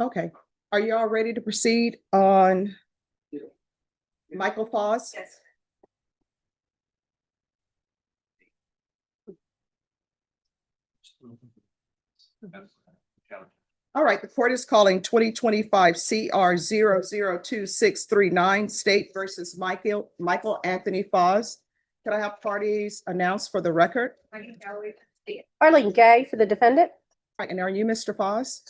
Okay, are you all ready to proceed on Michael Foss? Yes. All right, the court is calling 2025 CR 002639 State versus Michael Anthony Foss. Can I have parties announced for the record? Arlene Gay for the defendant. Right, and are you Mr. Foss?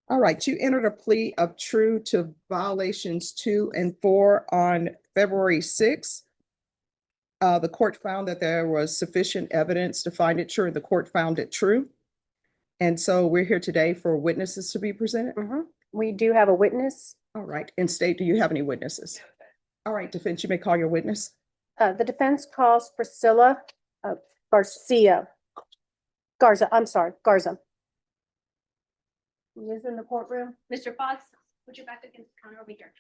All right, you entered a plea of true to violations 2 and 4 on February 6th. The court found that there was sufficient evidence to find it true. The court found it true. And so we're here today for witnesses to be presented. We do have a witness. All right, and state, do you have any witnesses? All right, defense, you may call your witness. The defense calls Priscilla Garza. I'm sorry, Garza. He is in the courtroom. Mr. Fox, put your back against the counter over here.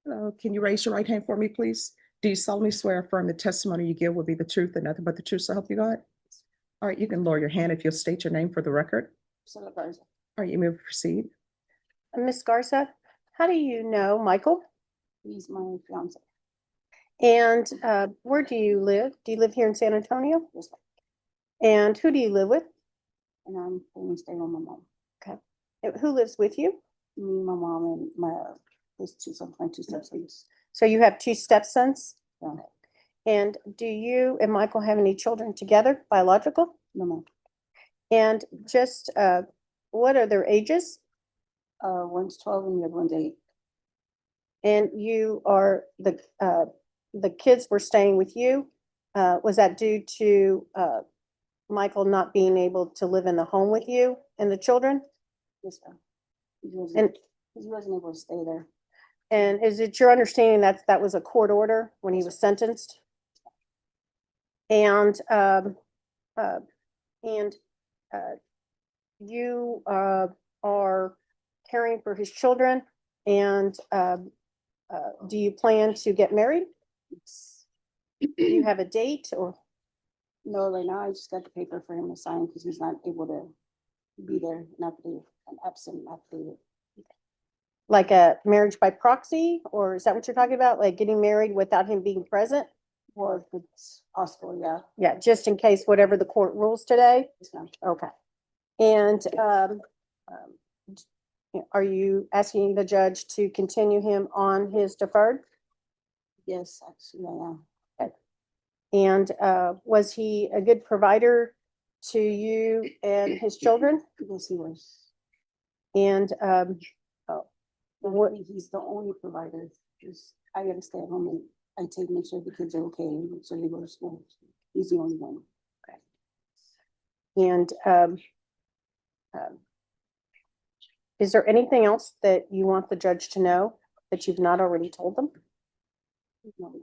Hello, can you raise your right hand for me, please? Do you solemnly swear or affirm the testimony you give will be the truth and nothing but the truth, so help you God? All right, you can lower your hand if you'll state your name for the record. Priscilla Garza. All right, you may proceed. Miss Garza, how do you know Michael? He's my fiance. And where do you live? Do you live here in San Antonio? Yes, And who do you live with? and I'm going to stay with my mom. Who lives with you? Me, my mom, and my my two stepsons. So you have two stepsons? Yeah. And do you and Michael have any children together, biological? No, ma'am. And just what are their ages? One's 12 and the other one's 8. And you are the kids were staying with you. Was that due to Michael not being able to live in the home with you and the children? Yes, ma'am. And He wasn't able to stay there. and is it your understanding that that was a court order when he was sentenced? And you are caring for his children, and do you plan to get married? Do you have a date or? No, right now I just got the paper for him to sign because he's not able to be there, not be an absent, not dated. Like a marriage by proxy, or is that what you're talking about? Like getting married without him being present? Or if it's possible, yeah. Yeah, just in case whatever the court rules today? Yes, ma'am. Okay. And are you asking the judge to continue him on his deferred? Yes, actually, I am. And was he a good provider to you and his children? Yes, he was. And what, He's the only provider. Just I gotta stay at home and I make sure the kids are okay, so they go to school. He's the only one. and is there anything else that you want the judge to know that you've not already told them? No.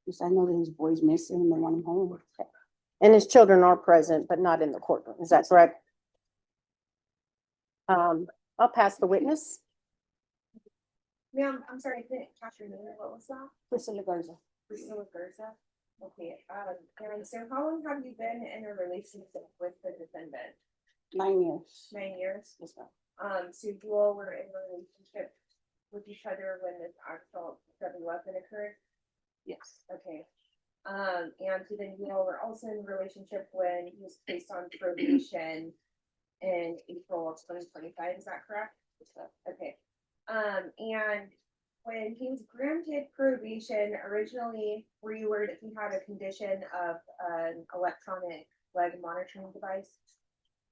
Just I know that his boy's missing and they want him home. And his children are present, but not in the courtroom. Is that correct? I'll pass the witness. Ma'am, I'm sorry, I didn't catch your name. What was that? Priscilla Garza. Priscilla Garza. Okay, and so how long have you been in a relationship with the defendant? 9 years. 9 years? Yes, ma'am. So you all were in a relationship with each other when this actual deadly weapon occurred? Yes. Okay. And so then you all were also in a relationship when he was placed on probation in April of 2025, is that correct? Yes, ma'am. Okay. And when he was granted probation, originally, were you aware that he had a condition of an electronic leg monitoring device?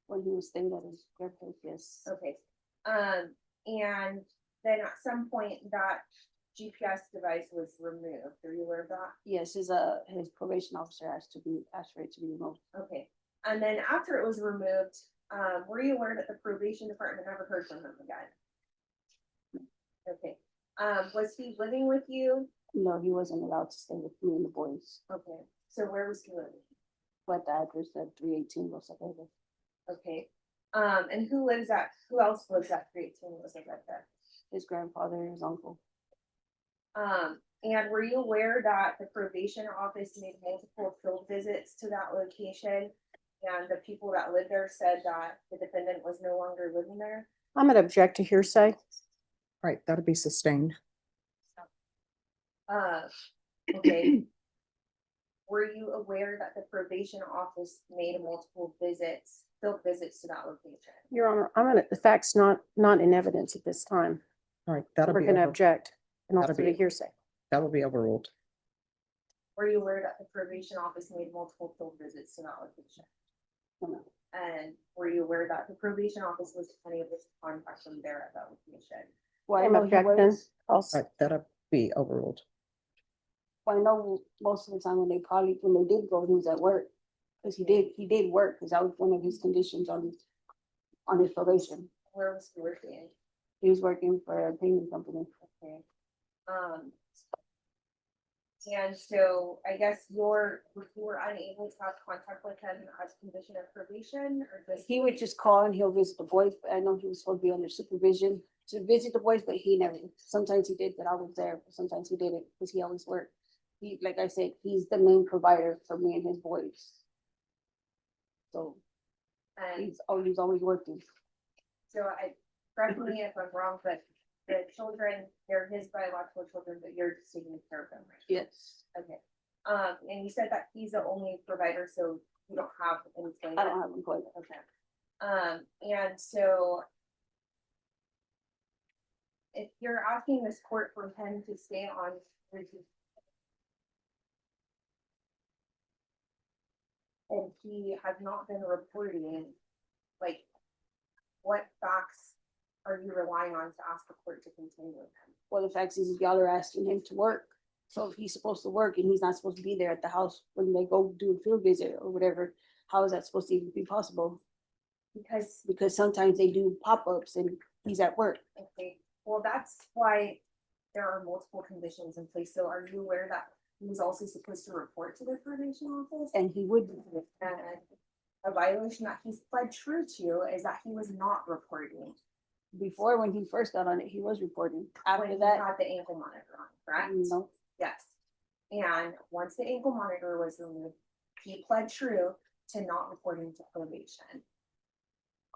When he was staying at his grandparents, yes. Okay. And then at some point that GPS device was removed. Are you aware of that? Yes, his probation officer asked for it to be removed. Okay. And then after it was removed, were you aware that the probation department never heard from him again? Okay. Was he living with you No, he wasn't allowed to stay with me and the boys, Okay, so where was he living? but the address at 318 Los Angeles. Okay, and who else lives at 318 was it right there? His grandfather, his uncle. And were you aware that the probation office made multiple field visits to that location? And the people that lived there said that the defendant was no longer living there? I'm gonna object to hearsay. All right, that'll be sustained. Okay. Were you aware that the probation office made multiple field visits to that location? Your Honor, the fact's not in evidence at this time. All right, that'll We're be, gonna object and that'll also be- to hearsay. that will be overruled. Were you aware that the probation office made multiple field visits to that location? No. And were you aware that the probation office was unable to contact them there at that location? Well, I I'm know he objecting. was, All Also, right, that'll be overruled. well, I know most of the time when they did go, he was at work. Cause he did work, cause that was one of his conditions on his probation. Where was he working? He was working for a painting company. Okay. And so I guess you were unable to have contact with him as a condition of probation or just? He would just call and he'll visit the boys, but I know he was supposed to be under supervision to visit the boys, but he never, sometimes he did, but I was there, but sometimes he didn't, because he always worked. He, like I said, he's the main provider for me and his boys. So And he's always working. so correct me if I'm wrong, but the children, they're his biological children, but you're just taking care of them, right? Yes, Okay. And you said that he's the only provider, so you don't have employment? I don't have employment. Okay. And so if you're asking this court for him to stay on and he has not been reporting, like, what facts are you relying on to ask the court to continue with him? Well, the fact is, y'all are asking him to work. So if he's supposed to work and he's not supposed to be there at the house when they go do a field visit or whatever, how is that supposed to even be possible? Because sometimes they do pop-ups and he's at work. Okay, well, that's why there are multiple conditions in place. So are you aware that he was also supposed to report to the probation office? And he would, And a violation that he's pled true to is that he was not reporting. before, when he first got on it, he was reporting. When After he that, had the ankle monitor on, correct? no, Yes. And once the ankle monitor was removed, he pled true to not reporting to probation.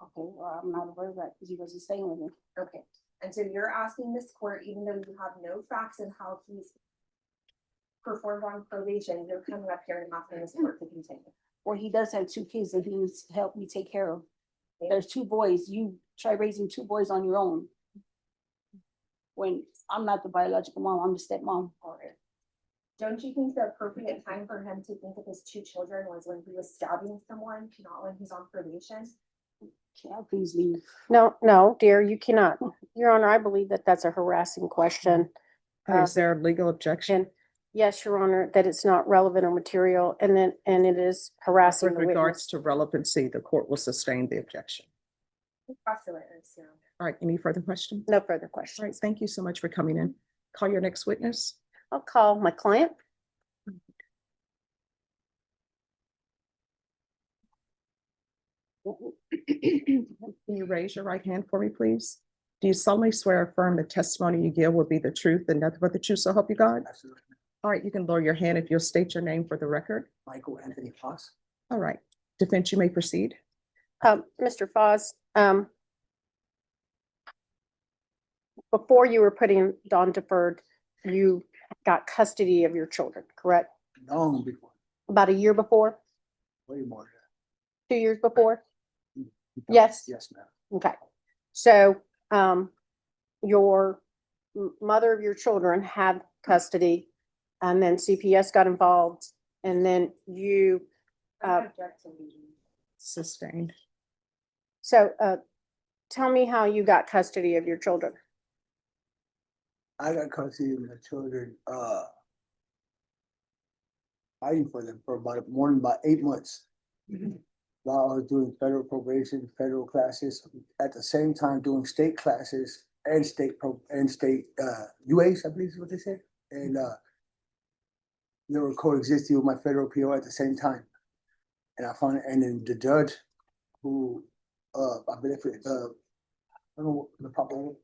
okay, well, I'm not aware of that because he wasn't staying with me. Okay, and so you're asking this court, even though you have no facts in how he's performed on probation, you're coming up here and asking this court to continue. Or he does have 2 kids that he needs to help me take care of. Okay. There's 2 boys. You try raising 2 boys on your own. When I'm not the biological mom, I'm the stepmom. Alright. Don't you think the appropriate time for him to think of his 2 children was when he was stabbing someone, not when he's on probation? Can I please leave? no, dear, you cannot. Your Honor, I believe that that's a harassing question. Is there a legal objection? And yes, Your Honor, that it's not relevant or material, and it is harassing With the regards witness. to relevancy, the court will sustain the objection. Cross the witness, yeah. All right, any further questions? No further All right, questions. thank you so much for coming in. Call your next witness. I'll call my client. Can you raise your right hand for me, please? Do you solemnly swear or affirm the testimony you give will be the truth and nothing but the truth, so help you God? Absolutely. All right, you can lower your hand if you'll state your name for the record. Michael Anthony Foss. All right, defense, you may proceed. Mr. Foz, before you were putting Dawn deferred, you got custody of your children, correct? Long before, About a year before, way more. 2 years before? than- Yes. Yes, ma'am. Okay, so, your mother of your children had custody, and then CPS got involved, and then you, I object to leaving. Sustained. so, tell me how you got custody of your children. I got custody of my children, fighting for them for more than about 8 months. While I was doing federal probation, federal classes, at the same time doing state classes and state UAs, I believe is what they say. And they were coexisting with my federal PO at the same time. And I found, and then the judge who, I believe, I don't know the proper, name,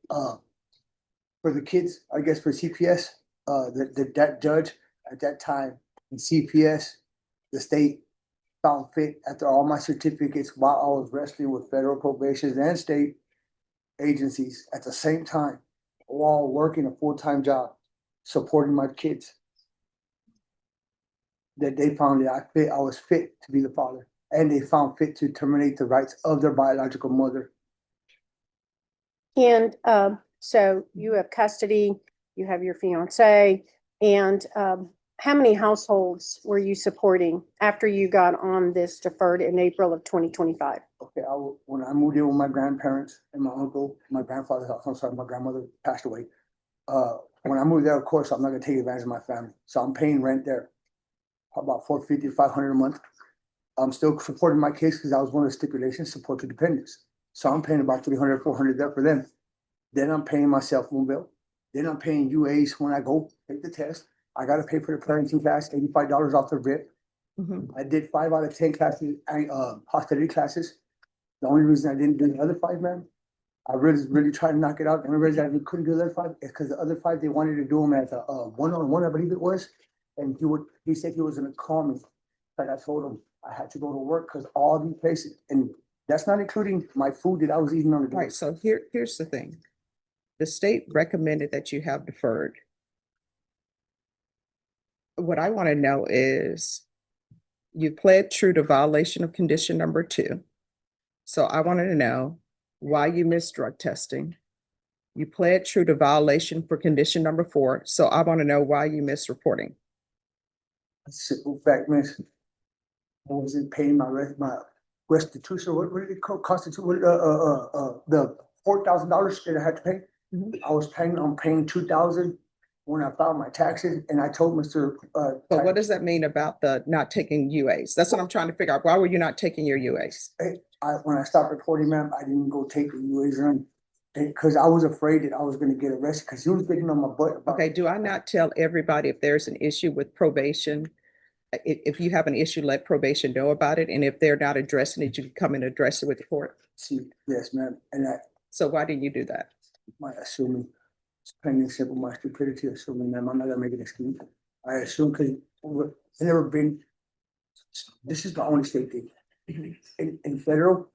for the kids, I guess for CPS, that judge at that time in CPS, the state found fit after all my certificates while I was wrestling with federal probations and state agencies at the same time, while working a full-time job, supporting my kids. That they found that I was fit to be the father, and they found fit to terminate the rights of their biological mother. And so you have custody, you have your fiance, and how many households were you supporting after you got on this deferred in April of 2025? Okay, when I moved in with my grandparents and my uncle, my grandfather's house, I'm sorry, my grandmother passed away. When I moved there, of course, I'm not gonna take advantage of my family, so I'm paying rent there, about $450 to $500 a month. I'm still supporting my kids because that was one of the stipulations, support to dependents. So I'm paying about $300, $400 there for them. Then I'm paying my cell phone bill. Then I'm paying UAs when I go take the test. I gotta pay for the parenting class, $85 off the rip. Mhm. I did 5 out of 10 classes, hostility classes. The only reason I didn't do the other 5, man, I really tried to knock it out. And I realized that we couldn't do the other 5 is because the other 5, they wanted to do them as a one-on-one, I believe it was. And he said he was gonna call me. But I told him I had to go to work because all these places, and that's not including my food that I was eating on the day. Right, so here's the thing. The state recommended that you have deferred. What I want to know is, you pled true to violation of condition number 2. So I wanted to know why you missed drug testing. You pled true to violation for condition number 4. So I want to know why you missed reporting. Simple fact, miss. I wasn't paying my restitution, what did it constitute, the $4,000 that I had to pay? Mhm. I'm paying $2,000 when I filed my taxes, and I told Mr. But what does that mean about the not taking UAs? That's what I'm trying to figure out. Why were you not taking your UAs? When I stopped reporting, ma'am, I didn't go take the UAs run. Because I was afraid that I was gonna get arrested, because he was getting on my butt about. Okay, do I not tell everybody if there's an issue with probation? If you have an issue, let probation know about it, and if they're not addressing it, you can come and address it with the court. See, yes, ma'am, and So why didn't you do that? my assuming, it's plain and simple, my stupidity, assuming, ma'am, I'm not gonna make an excuse. I assume, because it's never been, this is the only state thing. In federal,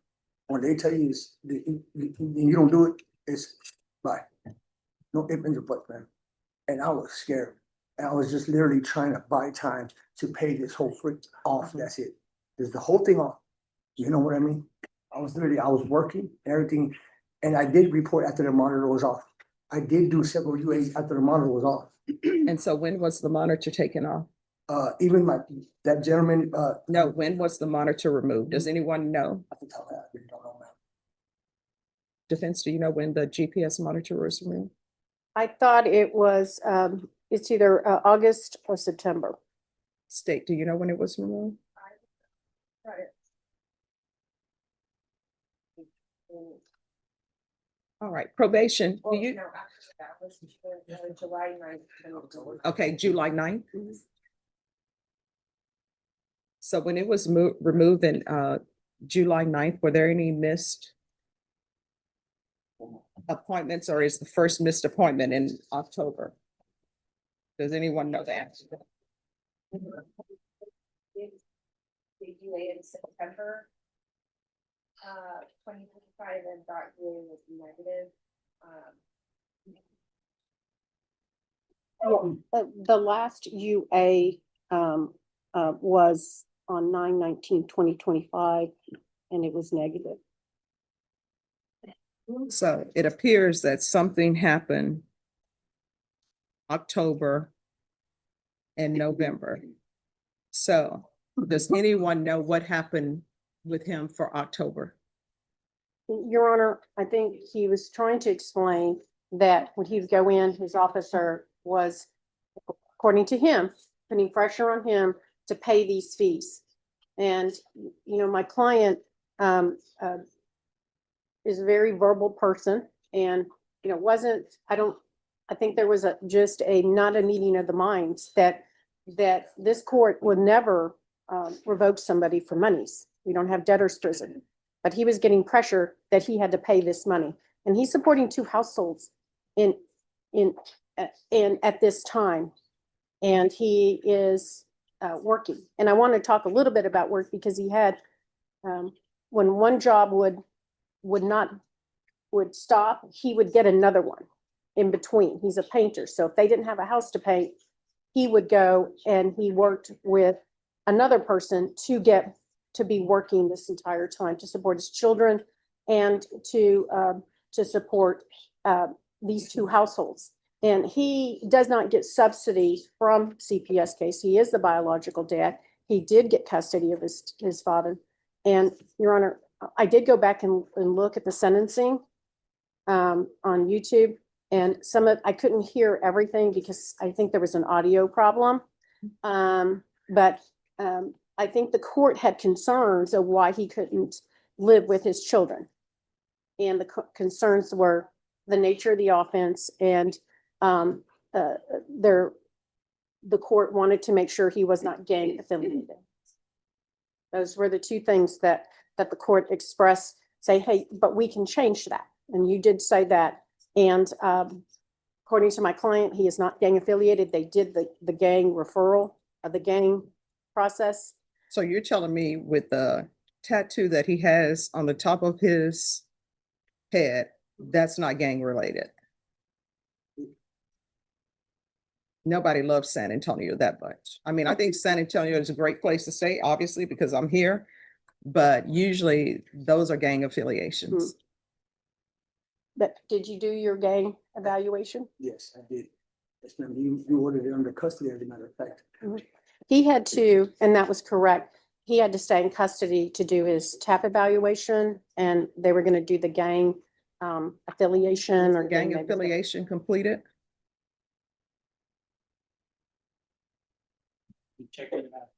when they tell you you don't do it, it's bye. No ifs, ands, or buts, man. And I was scared. And I was just literally trying to buy time to pay this whole freak off. That's it. There's the whole thing off. You know what I mean? I was working, everything, and I did report after the monitor was off. I did do several UAs after the monitor was off. And so when was the monitor taken off? Even that gentleman, No, when was the monitor removed? Does anyone know? I can tell that, I really don't know, man. Defense, do you know when the GPS monitor was removed? I thought it was, it's either August or September. State, do you know when it was removed? All right, probation, do you, Actually, that was July 9th. okay, July 9th? So when it was removed in July 9th, were there any missed appointments, or is the first missed appointment in October? Does anyone know that? Did UA in September 2025, and that UA was negative. The last UA was on 9/19/2025, and it was negative. So it appears that something happened October and November. So does anyone know what happened with him for October? Your Honor, I think he was trying to explain that when he would go in, his officer was, according to him, putting pressure on him to pay these fees. And, you know, my client is a very verbal person, and, you know, I think there was not a meeting of the minds that that this court would never revoke somebody for monies. We don't have debtor's prison. But he was getting pressure that he had to pay this money. And he's supporting two households in at this time. And he is working. And I want to talk a little bit about work because he had, when one job would stop, he would get another one in between. He's a painter. So if they didn't have a house to paint, he would go and he worked with another person to be working this entire time to support his children and to support these two households. And he does not get subsidy from CPS. He is the biological dad. He did get custody of his father. And Your Honor, I did go back and look at the sentencing on YouTube. And I couldn't hear everything because I think there was an audio problem. But I think the court had concerns of why he couldn't live with his children. And the concerns were the nature of the offense and the court wanted to make sure he was not gang affiliated. Those were the two things that the court expressed, say, hey, but we can change that. And you did say that. And according to my client, he is not gang affiliated. They did the gang referral of the gang process. So you're telling me with the tattoo that he has on the top of his head, that's not gang related? Nobody loves San Antonio that much. I mean, I think San Antonio is a great place to stay, obviously, because I'm here, but usually those are gang affiliations. But did you do your gang evaluation? Yes, I did. Yes, ma'am. You ordered it under custody, as a matter of fact. He had to, and that was correct. He had to stay in custody to do his TAP evaluation, and they were going to do the gang affiliation or Gang affiliation completed? Check it out.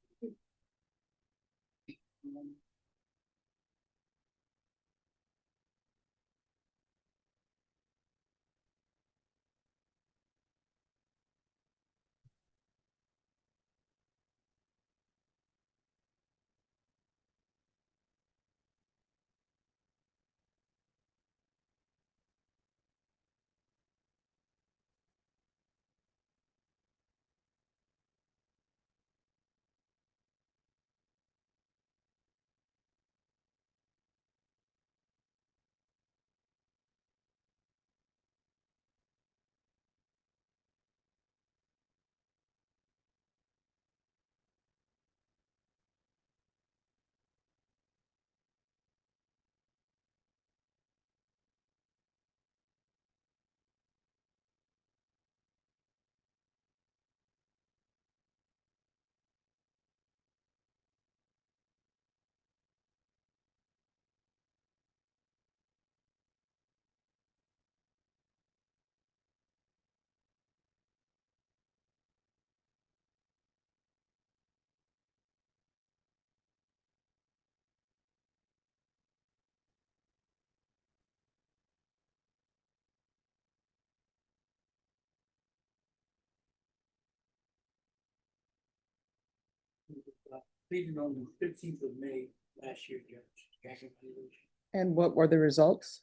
Pleaded on the 15th of May last year, Judge. Gang affiliation. And what were the results?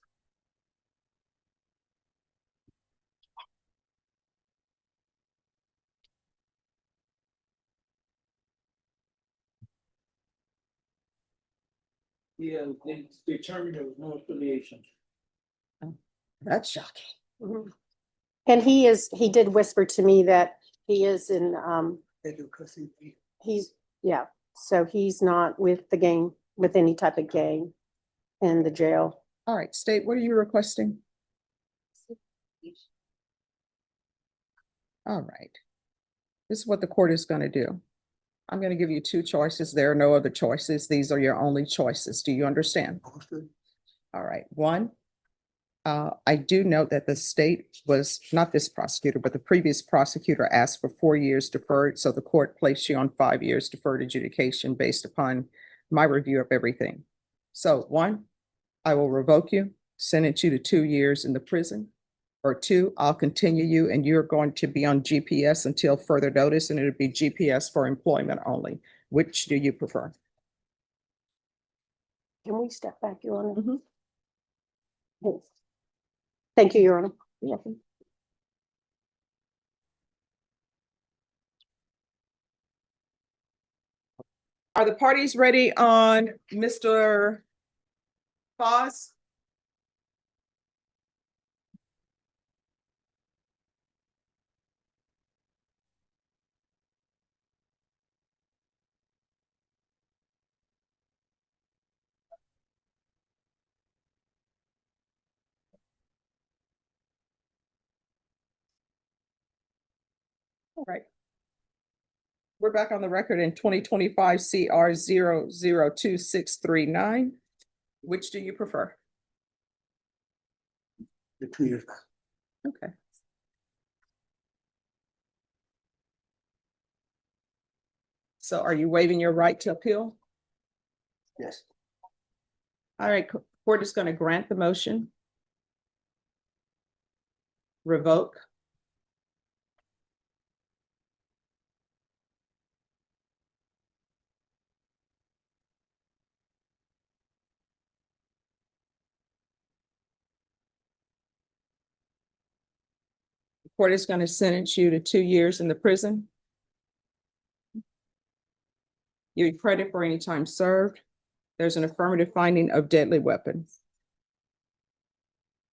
Yeah, they determined there was no affiliation. That's shocking. Mhm. And he did whisper to me that he is in, They do custody. so he's not with the gang, with any type of gang in the jail. All right, state, what are you requesting? All right. This is what the court is going to do. I'm going to give you two choices. There are no other choices. These are your only choices. Do you understand? Understood. All right. One, I do note that the state was, not this prosecutor, but the previous prosecutor asked for 4 years deferred. So the court placed you on 5 years deferred adjudication based upon my review of everything. So one, I will revoke you, sentence you to 2 years in the prison. or two, I'll continue you and you're going to be on GPS until further notice and it'll be GPS for employment only. Which do you prefer? Can we step back, Your Honor? Mhm. Yes. Thank you, Your Honor. Are the parties ready on Mr. Foz? All right. We're back on the record in 2025 CR 002639. Which do you prefer? The 2 years. Okay. So are you waiving your right to appeal? Yes. All right, court is going to grant the motion. Revoke. The court is going to sentence you to 2 years in the prison. You're credit for any time served. There's an affirmative finding of deadly weapon.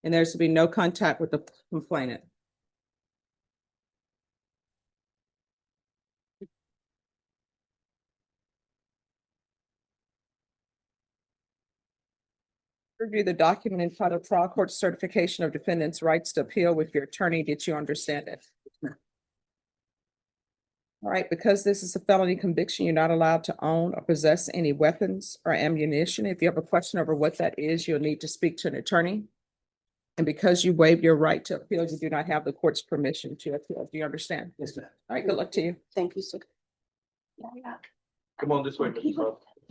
And there's to be no contact with the complainant. Review the document entitled Trial Court Certification of Defendant's Rights to Appeal with your attorney. Did you understand it? All right, because this is a felony conviction, you're not allowed to own or possess any weapons or ammunition. If you have a question over what that is, you'll need to speak to an attorney. And because you waived your right to appeal, you do not have the court's permission to appeal. Do you understand? Yes, ma'am. All right, good luck to you. Thank you, sir. Yeah, yeah. Come on this way, Mr. Fox.